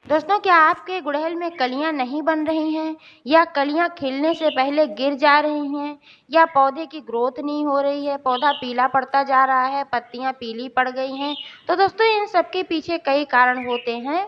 दोस्तों, क्या आपके गुड़हल में कलियां नहीं बन रही हैं, या कलियां खिलने से पहले गिर जा रही हैं, या पौधे की ग्रोथ नहीं हो रही है, पौधा पीला पड़ता जा रहा है, पत्तियां पीली पड़ गई हैं? तो दोस्तों, इन सब के पीछे कई कारण होते हैं।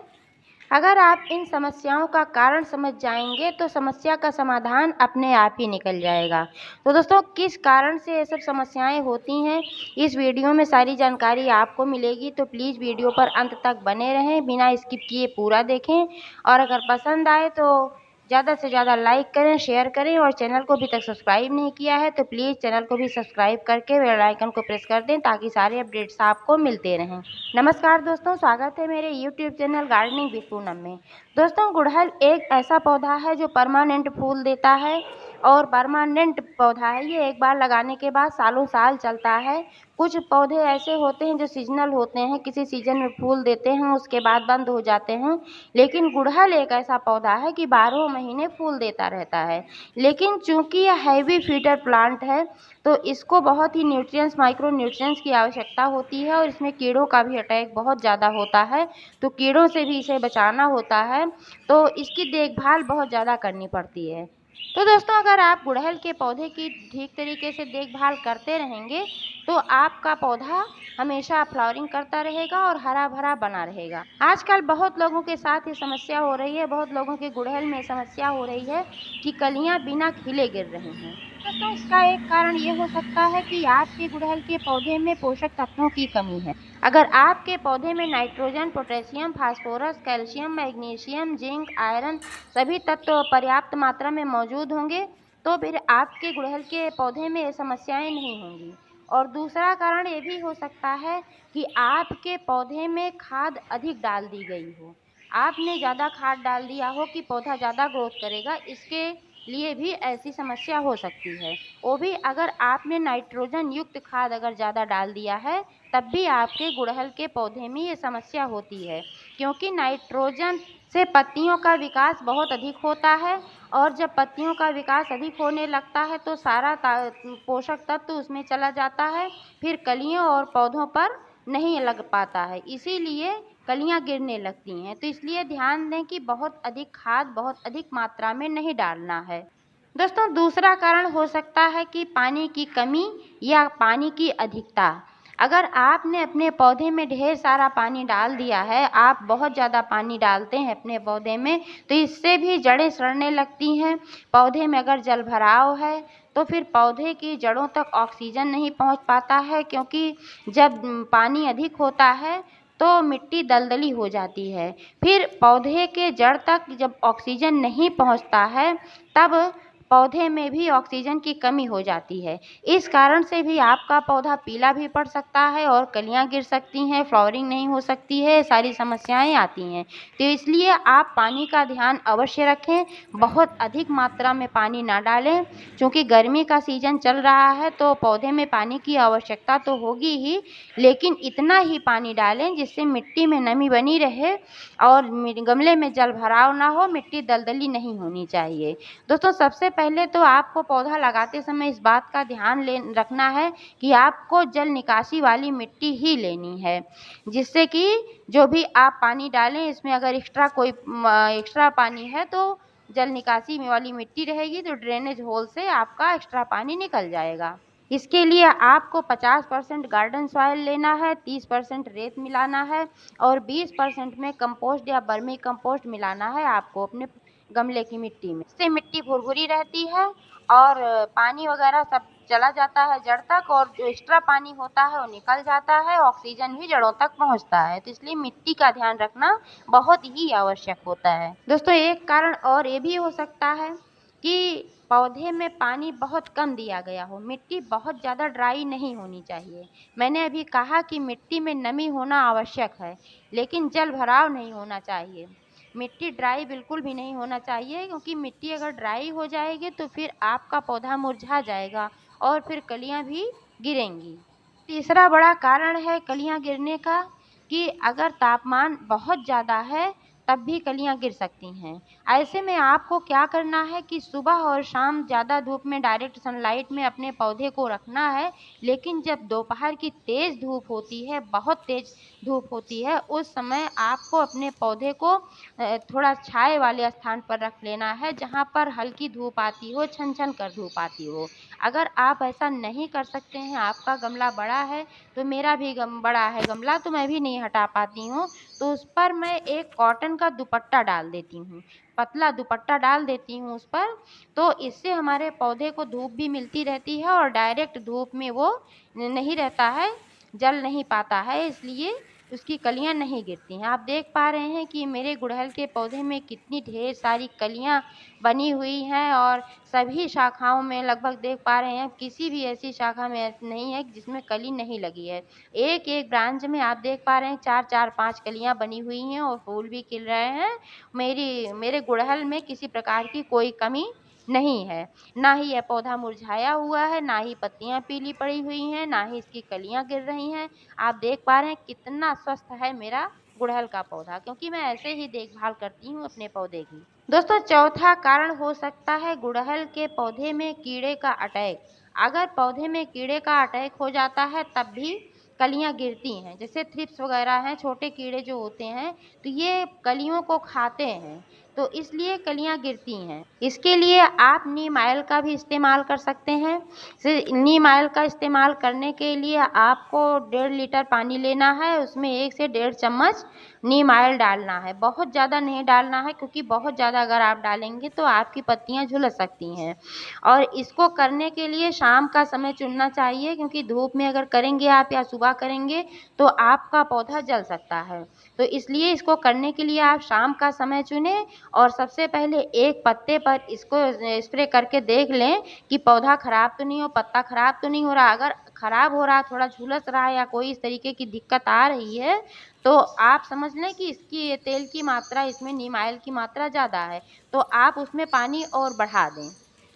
अगर आप इन समस्याओं का कारण समझ जाएंगे तो समस्या का समाधान अपने आप ही निकल जाएगा। तो दोस्तों, किस कारण से ये सब समस्याएं होती हैं, इस वीडियो में सारी जानकारी आपको मिलेगी। तो प्लीज़ वीडियो पर अंत तक बने रहें, बिना स्किप किए पूरा देखें। और अगर पसंद आए तो ज़्यादा से ज़्यादा लाइक करें, शेयर करें, और चैनल को अभी तक सब्सक्राइब नहीं किया है तो प्लीज़ चैनल को भी सब्सक्राइब करके बेल आइकन को प्रेस कर दें, ताकि सारे अपडेट्स आपको मिलते रहें। नमस्कार दोस्तों, स्वागत है मेरे YouTube channel gardening with Poonam में। दोस्तों, गुड़हल एक ऐसा पौधा है जो परमानेंट फूल देता है, और परमानेंट पौधा है ये, एक बार लगाने के बाद सालों साल चलता है। कुछ पौधे ऐसे होते हैं जो सीजनल होते हैं, किसी सीजन में फूल देते हैं, उसके बाद बंद हो जाते हैं। लेकिन गुड़हल एक ऐसा पौधा है कि 12 महीने फूल देता रहता है। लेकिन चूंकि यह हैवी फीडर प्लांट है, तो इसको बहुत ही न्यूट्रिएंट्स, माइक्रो न्यूट्रिएंट्स की आवश्यकता होती है, और इसमें कीड़ों का भी अटैक बहुत ज़्यादा होता है। तो कीड़ों से भी इसे बचाना होता है, तो इसकी देखभाल बहुत ज़्यादा करनी पड़ती है। तो दोस्तों, अगर आप गुड़हल के पौधे की ठीक तरीके से देखभाल करते रहेंगे तो आपका पौधा हमेशा फ्लावरिंग करता रहेगा और हरा भरा बना रहेगा। आजकल बहुत लोगों के साथ ये समस्या हो रही है, बहुत लोगों के गुड़हल में समस्या हो रही है कि कलियां बिना खिले गिर रही हैं। दोस्तों, इसका एक कारण ये हो सकता है कि आपके गुड़हल के पौधे में पोषक तत्वों की कमी है। अगर आपके पौधे में nitrogen, potassium, phosphorus, calcium, magnesium, zinc, iron सभी तत्व पर्याप्त मात्रा में मौजूद होंगे तो फिर आपके गुड़हल के पौधे में ये समस्याएं नहीं होंगी। और दूसरा कारण ये भी हो सकता है कि आपके पौधे में खाद अधिक डाल दी गई हो। आपने ज़्यादा खाद डाल दिया हो कि पौधा ज़्यादा ग्रोथ करेगा, इसके लिए भी ऐसी समस्या हो सकती है। वो भी अगर आपने नाइट्रोजन युक्त खाद अगर ज़्यादा डाल दिया है, तब भी आपके गुड़हल के पौधे में ये समस्या होती है, क्योंकि नाइट्रोजन से पत्तियों का विकास बहुत अधिक होता है, और जब पत्तियों का विकास अधिक होने लगता है तो सारा पोषक तत्व उसमें चला जाता है, फिर कलियों और पौधों पर नहीं लग पाता है, इसीलिए कलियां गिरने लगती हैं। तो इसलिए ध्यान दें कि बहुत अधिक खाद बहुत अधिक मात्रा में नहीं डालना है। दोस्तों, दूसरा कारण हो सकता है कि पानी की कमी या पानी की अधिकता। अगर आपने अपने पौधे में ढेर सारा पानी डाल दिया है, आप बहुत ज़्यादा पानी डालते हैं अपने पौधे में, तो इससे भी जड़ें सड़ने लगती हैं। पौधे में अगर जल भराव है तो फिर पौधे की जड़ों तक ऑक्सीजन नहीं पहुंच पाता है, क्योंकि जब पानी अधिक होता है तो मिट्टी दलदली हो जाती है। फिर पौधे के जड़ तक जब ऑक्सीजन नहीं पहुंचता है, तब पौधे में भी ऑक्सीजन की कमी हो जाती है। इस कारण से भी आपका पौधा पीला भी पड़ सकता है, और कलियां गिर सकती हैं, फ्लावरिंग नहीं हो सकती है, सारी समस्याएं आती हैं। तो इसलिए आप पानी का ध्यान अवश्य रखें, बहुत अधिक मात्रा में पानी ना डालें। क्योंकि गर्मी का सीजन चल रहा है तो पौधे में पानी की आवश्यकता तो होगी ही, लेकिन इतना ही पानी डालें जिससे मिट्टी में नमी बनी रहे और गमले में जल भराव ना हो, मिट्टी दलदली नहीं होनी चाहिए। दोस्तों, सबसे पहले तो आपको पौधा लगाते समय इस बात का ध्यान रखना है कि आपको जल निकासी वाली मिट्टी ही लेनी है, जिससे कि जो भी आप पानी डालें इसमें अगर एक्स्ट्रा पानी है तो जल निकासी वाली मिट्टी रहेगी, तो ड्रेनेज होल से आपका एक्स्ट्रा पानी निकल जाएगा। इसके लिए आपको 50% गार्डन सॉइल लेना है, 30% रेत मिलाना है, और 20% में कंपोस्ट या वर्मी कंपोस्ट मिलाना है आपको अपने गमले की मिट्टी में। इससे मिट्टी भुरभुरी रहती है, और पानी वगैरह सब चला जाता है जड़ तक, और जो एक्स्ट्रा पानी होता है वो निकल जाता है, ऑक्सीजन भी जड़ों तक पहुंचता है। तो इसलिए मिट्टी का ध्यान रखना बहुत ही आवश्यक होता है। दोस्तों, एक कारण और ये भी हो सकता है कि पौधे में पानी बहुत कम दिया गया हो। मिट्टी बहुत ज़्यादा ड्राई नहीं होनी चाहिए। मैंने अभी कहा कि मिट्टी में नमी होना आवश्यक है, लेकिन जल भराव नहीं होना चाहिए। मिट्टी ड्राई बिल्कुल भी नहीं होना चाहिए, क्योंकि मिट्टी अगर ड्राई हो जाएगी तो फिर आपका पौधा मुरझा जाएगा और फिर कलियां भी गिरेंगी। तीसरा बड़ा कारण है कलियां गिरने का कि अगर तापमान बहुत ज़्यादा है तब भी कलियां गिर सकती हैं। ऐसे में आपको क्या करना है कि सुबह और शाम ज़्यादा धूप में डायरेक्ट सनलाइट में अपने पौधे को रखना है, लेकिन जब दोपहर की तेज़ धूप होती है, बहुत तेज़ धूप होती है, उस समय आपको अपने पौधे को थोड़ा छाए वाले स्थान पर रख लेना है, जहाँ पर हल्की धूप आती हो, छन-छन कर धूप आती हो। अगर आप ऐसा नहीं कर सकते हैं, आपका गमला बड़ा है, तो मेरा भी बड़ा है गमला, तो मैं भी नहीं हटा पाती हूँ, तो उस पर मैं एक कॉटन का दुपट्टा डाल देती हूँ, पतला दुपट्टा डाल देती हूँ उस पर। तो इससे हमारे पौधे को धूप भी मिलती रहती है और डायरेक्ट धूप में वो नहीं रहता है, जल नहीं पाता है, इसलिए उसकी कलियां नहीं गिरती हैं। आप देख पा रहे हैं कि मेरे गुड़हल के पौधे में कितनी ढेर सारी कलियां बनी हुई हैं और सभी शाखाओं में लगभग देख पा रहे हैं, किसी भी ऐसी शाखा में नहीं है जिसमें कली नहीं लगी है। एक एक ब्रांच में आप देख पा रहे हैं 4-4 5 कलियां बनी हुई हैं और फूल भी खिल रहे हैं। मेरे गुड़हल में किसी प्रकार की कोई कमी नहीं है। ना ही यह पौधा मुरझाया हुआ है, ना ही पत्तियां पीली पड़ी हुई हैं, ना ही इसकी कलियां गिर रही हैं। आप देख पा रहे हैं कितना स्वस्थ है मेरा गुड़हल का पौधा, क्योंकि मैं ऐसे ही देखभाल करती हूँ अपने पौधे की। दोस्तों, चौथा कारण हो सकता है गुड़हल के पौधे में कीड़े का अटैक। अगर पौधे में कीड़े का अटैक हो जाता है तब भी कलियां गिरती हैं। जैसे थ्रिप्स वगैरह हैं, छोटे कीड़े जो होते हैं, तो ये कलियों को खाते हैं, तो इसलिए कलियां गिरती हैं। इसके लिए आप नीम ऑयल का भी इस्तेमाल कर सकते हैं। नीम ऑयल का इस्तेमाल करने के लिए आपको 1.5 लीटर पानी लेना है, उसमें 1 से 1.5 चम्मच नीम ऑयल डालना है। बहुत ज़्यादा नहीं डालना है, क्योंकि बहुत ज़्यादा अगर आप डालेंगे तो आपकी पत्तियां झुलस सकती हैं। और इसको करने के लिए शाम का समय चुनना चाहिए, क्योंकि धूप में अगर करेंगे आप या सुबह करेंगे तो आपका पौधा जल सकता है। तो इसलिए इसको करने के लिए आप शाम का समय चुनें और सबसे पहले एक पत्ते पर इसको स्प्रे करके देख लें कि पौधा खराब तो नहीं हो, पत्ता खराब तो नहीं हो रहा। अगर खराब हो रहा, थोड़ा झुलस रहा है या कोई इस तरीके की दिक्कत आ रही है, तो आप समझ लें कि इसकी तेल की मात्रा, इसमें नीम ऑयल की मात्रा ज़्यादा है, तो आप उसमें पानी और बढ़ा दें।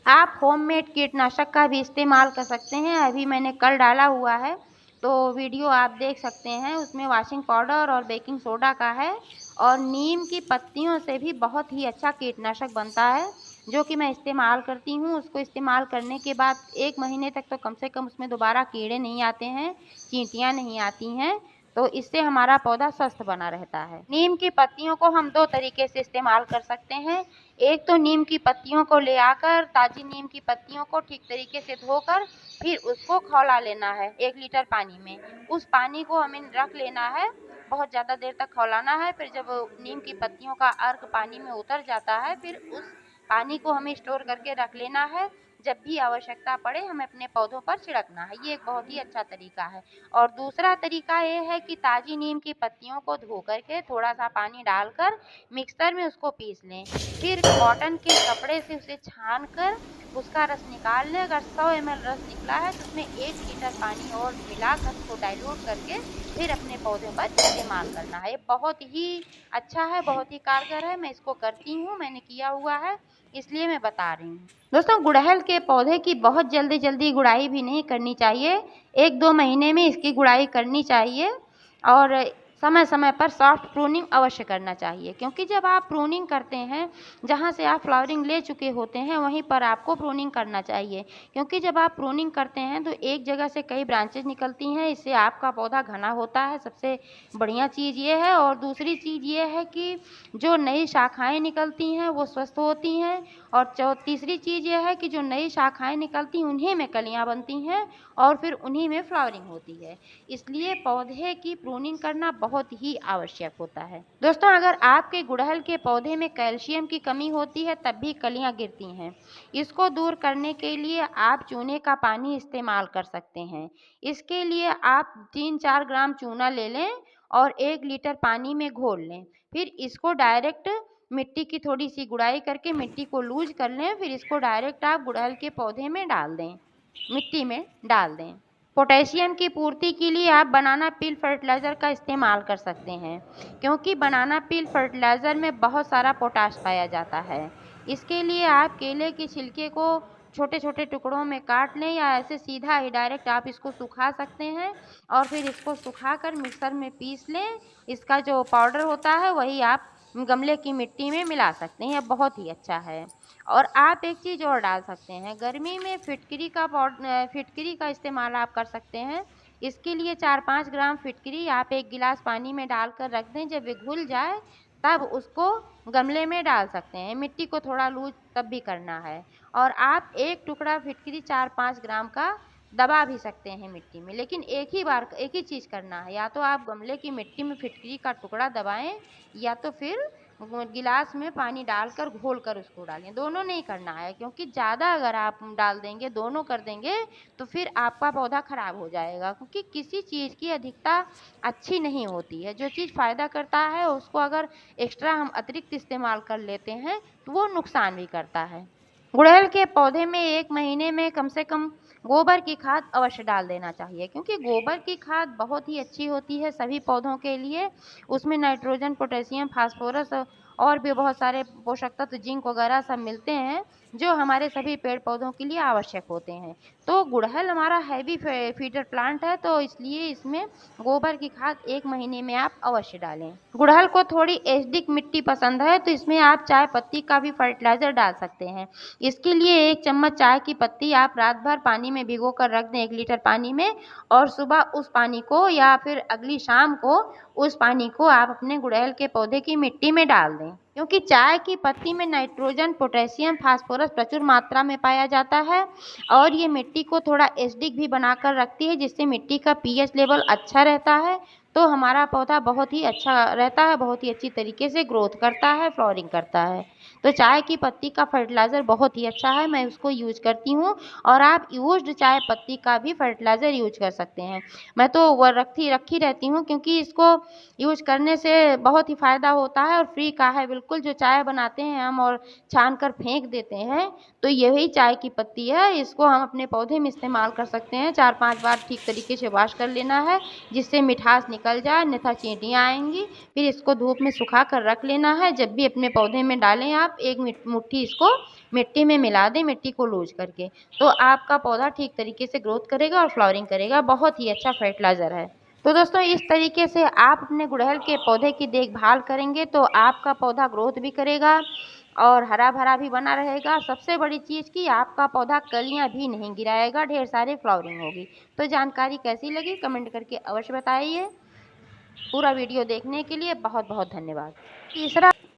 आप होममेड कीटनाशक का भी इस्तेमाल कर सकते हैं। अभी मैंने कल डाला हुआ है, तो वीडियो आप देख सकते हैं, उसमें वॉशिंग पाउडर और बेकिंग सोडा का है और नीम की पत्तियों से भी बहुत ही अच्छा कीटनाशक बनता है, जो कि मैं इस्तेमाल करती हूँ। उसको इस्तेमाल करने के बाद 1 महीने तक तो कम से कम उसमें दोबारा कीड़े नहीं आते हैं, चींटियाँ नहीं आती हैं, तो इससे हमारा पौधा स्वस्थ बना रहता है। नीम की पत्तियों को हम 2 तरीके से इस्तेमाल कर सकते हैं। एक तो नीम की पत्तियों को ले आकर, ताज़ी नीम की पत्तियों को ठीक तरीके से धोकर फिर उसको खौला लेना है 1 लीटर पानी में। उस पानी को हमें रख लेना है, बहुत ज़्यादा देर तक खौलाना है। फिर जब नीम की पत्तियों का अर्क पानी में उतर जाता है, फिर उस पानी को हमें स्टोर करके रख लेना है। जब भी आवश्यकता पड़े हमें अपने पौधों पर छिड़कना है। ये एक बहुत ही अच्छा तरीका है। और दूसरा तरीका ये है कि ताज़ी नीम की पत्तियों को धो करके थोड़ा सा पानी डालकर मिक्सर में उसको पीस लें। फिर कॉटन के कपड़े से उसे छान कर उसका रस निकाल लें। अगर 100 ml रस निकला है तो उसमें 1 लीटर पानी और मिलाकर उसको डाइल्यूट करके फिर अपने पौधों पर इस्तेमाल करना है। ये बहुत ही अच्छा है, बहुत ही कारगर है। मैं इसको करती हूँ, मैंने किया हुआ है, इसलिए मैं बता रही हूँ। दोस्तों, गुड़हल के पौधे की बहुत जल्दी जल्दी गुड़ाई भी नहीं करनी चाहिए। 1-2 महीने में इसकी गुड़ाई करनी चाहिए और समय समय पर सॉफ्ट प्रूनिंग अवश्य करना चाहिए, क्योंकि जब आप प्रूनिंग करते हैं, जहाँ से आप फ्लावरिंग ले चुके होते हैं वहीं पर आपको प्रूनिंग करना चाहिए। क्योंकि जब आप प्रूनिंग करते हैं तो एक जगह से कई ब्रांचेज निकलती हैं, इससे आपका पौधा घना होता है, सबसे बढ़िया चीज़ ये है। और दूसरी चीज़ ये है कि जो नई शाखाएँ निकलती हैं वो स्वस्थ होती हैं। और तीसरी चीज़ ये है कि जो नई शाखाएँ निकलती हैं उन्हीं में कलियाँ बनती हैं और फिर उन्हीं में फ्लावरिंग होती है। इसलिए पौधे की प्रूनिंग करना बहुत ही आवश्यक होता है। दोस्तों, अगर आपके गुड़हल के पौधे में कैल्शियम की कमी होती है तब भी कलियां गिरती हैं। इसको दूर करने के लिए आप चूने का पानी इस्तेमाल कर सकते हैं। इसके लिए आप 3-4 ग्राम चूना ले लें और 1 लीटर पानी में घोल लें। फिर इसको डायरेक्ट मिट्टी की थोड़ी सी गुड़ाई करके मिट्टी को लूज कर लें। फिर इसको डायरेक्ट आप गुड़हल के पौधे में डाल दें, मिट्टी में डाल दें। पोटेशियम की पूर्ति के लिए आप बनाना पील फर्टिलाइज़र का इस्तेमाल कर सकते हैं, क्योंकि बनाना पील फर्टिलाइज़र में बहुत सारा पोटाश पाया जाता है। इसके लिए आप केले के छिलके को छोटे छोटे टुकड़ों में काट लें या ऐसे सीधा ही डायरेक्ट आप इसको सुखा सकते हैं और फिर इसको सुखाकर मिक्सर में पीस लें। इसका जो पाउडर होता है वही आप गमले की मिट्टी में मिला सकते हैं, यह बहुत ही अच्छा है। और आप एक चीज़ और डाल सकते हैं, गर्मी में फिटकरी का इस्तेमाल आप कर सकते हैं। इसके लिए 4-5 ग्राम फिटकरी आप 1 गिलास पानी में डालकर रख दें, जब ये घुल जाए तब उसको गमले में डाल सकते हैं। मिट्टी को थोड़ा लूज तब भी करना है। और आप एक टुकड़ा फिटकरी 4-5 ग्राम का दबा भी सकते हैं मिट्टी में, लेकिन एक ही चीज़ करना है, या तो आप गमले की मिट्टी में फिटकरी का टुकड़ा दबाएं, या तो फिर गिलास में पानी डालकर घोल कर उसको डालें। दोनों नहीं करना है, क्योंकि ज़्यादा अगर आप डाल देंगे, दोनों कर देंगे, तो फिर आपका पौधा खराब हो जाएगा। क्योंकि किसी चीज़ की अधिकता अच्छी नहीं होती है। जो चीज़ फ़ायदा करता है उसको अगर एक्स्ट्रा हम अतिरिक्त इस्तेमाल कर लेते हैं तो वो नुकसान भी करता है। गुड़हल के पौधे में 1 महीने में कम से कम गोबर की खाद अवश्य डाल देना चाहिए, क्योंकि गोबर की खाद बहुत ही अच्छी होती है सभी पौधों के लिए। उसमें नाइट्रोजन, पोटेशियम, फास्फोरस और भी बहुत सारे पोषक तत्व, जिंक वगैरह सब मिलते हैं, जो हमारे सभी पेड़ पौधों के लिए आवश्यक होते हैं। तो गुड़हल हमारा हैवी फीडर प्लांट है, तो इसलिए इसमें गोबर की खाद 1 महीने में आप अवश्य डालें। गुड़हल को थोड़ी एसिडिक मिट्टी पसंद है, तो इसमें आप चाय पत्ती का भी फर्टिलाइज़र डाल सकते हैं। इसके लिए 1 चम्मच चाय की पत्ती आप रात भर पानी में भिगो कर रख दें, 1 लीटर पानी में, और सुबह उस पानी को या फिर अगली शाम को उस पानी को आप अपने गुड़हल के पौधे की मिट्टी में डाल दें। क्योंकि चाय की पत्ती में नाइट्रोजन, पोटेशियम, फास्फोरस प्रचुर मात्रा में पाया जाता है, और ये मिट्टी को थोड़ा एसिडिक भी बनाकर रखती है, जिससे मिट्टी का पीएच लेवल अच्छा रहता है। तो हमारा पौधा बहुत ही अच्छा रहता है, बहुत ही अच्छी तरीके से ग्रोथ करता है, फ्लावरिंग करता है। तो चाय की पत्ती का फर्टिलाइज़र बहुत ही अच्छा है, मैं उसको यूज़ करती हूँ। और आप यूज्ड चाय पत्ती का भी फर्टिलाइज़र यूज कर सकते हैं। मैं तो वो रखी रहती हूँ, क्योंकि इसको यूज करने से बहुत ही फ़ायदा होता है और फ्री का है बिल्कुल। जो चाय बनाते हैं हम और छान कर फेंक देते हैं, तो यही चाय की पत्ती है। इसको हम अपने पौधे में इस्तेमाल कर सकते हैं। 4-5 बार ठीक तरीके से वॉश कर लेना है, जिससे मिठास निकल जाए, अन्यथा चींटियाँ आएँगी। फिर इसको धूप में सुखा कर रख लेना है। जब भी अपने पौधे में डालें आप 1 मुट्ठी इसको मिट्टी में मिला दें, मिट्टी को लूज करके, तो आपका पौधा ठीक तरीके से ग्रोथ करेगा और फ्लावरिंग करेगा। बहुत ही अच्छा फर्टिलाइज़र है। तो दोस्तों, इस तरीके से आप अपने गुड़हल के पौधे की देखभाल करेंगे तो आपका पौधा ग्रोथ भी करेगा और हरा भरा भी बना रहेगा। सबसे बड़ी चीज़ कि आपका पौधा कलियां भी नहीं गिराएगा, ढेर सारी फ्लावरिंग होगी। तो जानकारी कैसी लगी कमेंट करके अवश्य बताइए। पूरा वीडियो देखने के लिए बहुत बहुत धन्यवाद। तीसरा